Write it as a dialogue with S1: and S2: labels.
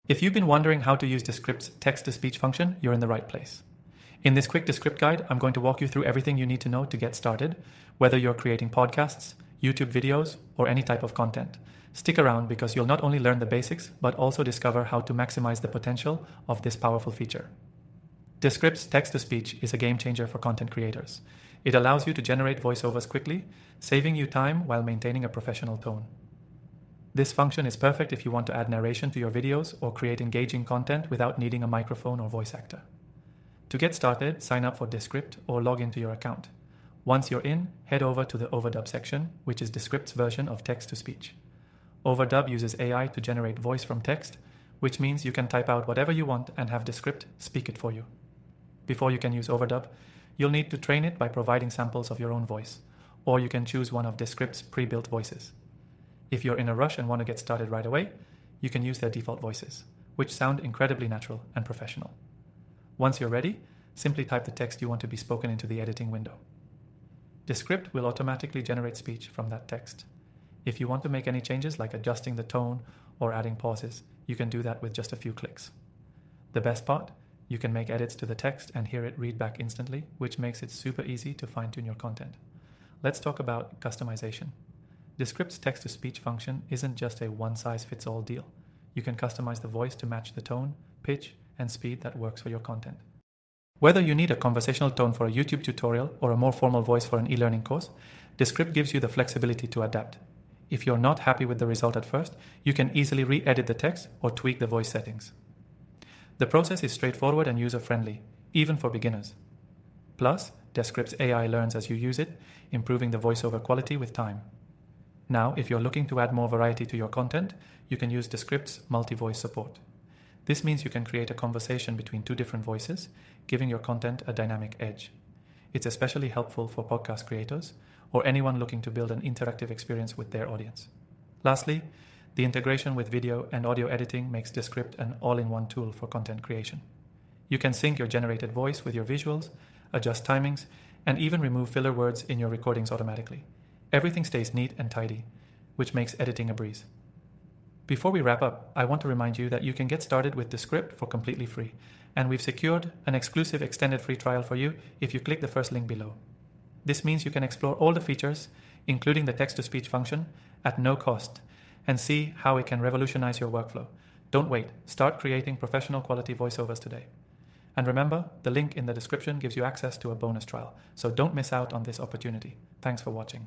S1: If you've been wondering how to use Descript's text-to-speech function, you're in the right place. In this quick Descript guide, I'm going to walk you through everything you need to know to get started, whether you're creating podcasts, YouTube videos, or any type of content. Stick around because you'll not only learn the basics, but also discover how to maximize the potential of this powerful feature. Descript's text-to-speech is a game changer for content creators. It allows you to generate voiceovers quickly, saving you time while maintaining a professional tone. This function is perfect if you want to add narration to your videos or create engaging content without needing a microphone or voice actor. To get started, sign up for Descript or log into your account. Once you're in, head over to the Overdub section, which is Descript's version of text-to-speech. Overdub uses AI to generate voice from text, which means you can type out whatever you want and have Descript speak it for you. Before you can use Overdub, you'll need to train it by providing samples of your own voice, or you can choose one of Descript's pre-built voices. If you're in a rush and want to get started right away, you can use their default voices, which sound incredibly natural and professional. Once you're ready, simply type the text you want to be spoken into the editing window. Descript will automatically generate speech from that text. If you want to make any changes like adjusting the tone or adding pauses, you can do that with just a few clicks. The best part? You can make edits to the text and hear it read back instantly, which makes it super easy to fine-tune your content. Let's talk about customization. Descript's text-to-speech function isn't just a one-size-fits-all deal. You can customize the voice to match the tone, pitch, and speed that works for your content. Whether you need a conversational tone for a YouTube tutorial or a more formal voice for an e-learning course, Descript gives you the flexibility to adapt. If you're not happy with the result at first, you can easily re-edit the text or tweak the voice settings. The process is straightforward and user-friendly, even for beginners. Plus, Descript's AI learns as you use it, improving the voiceover quality with time. Now, if you're looking to add more variety to your content, you can use Descript's multi-voice support. This means you can create a conversation between two different voices, giving your content a dynamic edge. It's especially helpful for podcast creators or anyone looking to build an interactive experience with their audience. Lastly, the integration with video and audio editing makes Descript an all-in-one tool for content creation. You can sync your generated voice with your visuals, adjust timings, and even remove filler words in your recordings automatically. Everything stays neat and tidy, which makes editing a breeze. Before we wrap up, I want to remind you that you can get started with Descript for completely free, and we've secured an exclusive extended free trial for you if you click the first link below. This means you can explore all the features, including the text-to-speech function, at no cost, and see how it can revolutionize your workflow. Don't wait, start creating professional quality voiceovers today. And remember, the link in the description gives you access to a bonus trial, so don't miss out on this opportunity. Thanks for watching.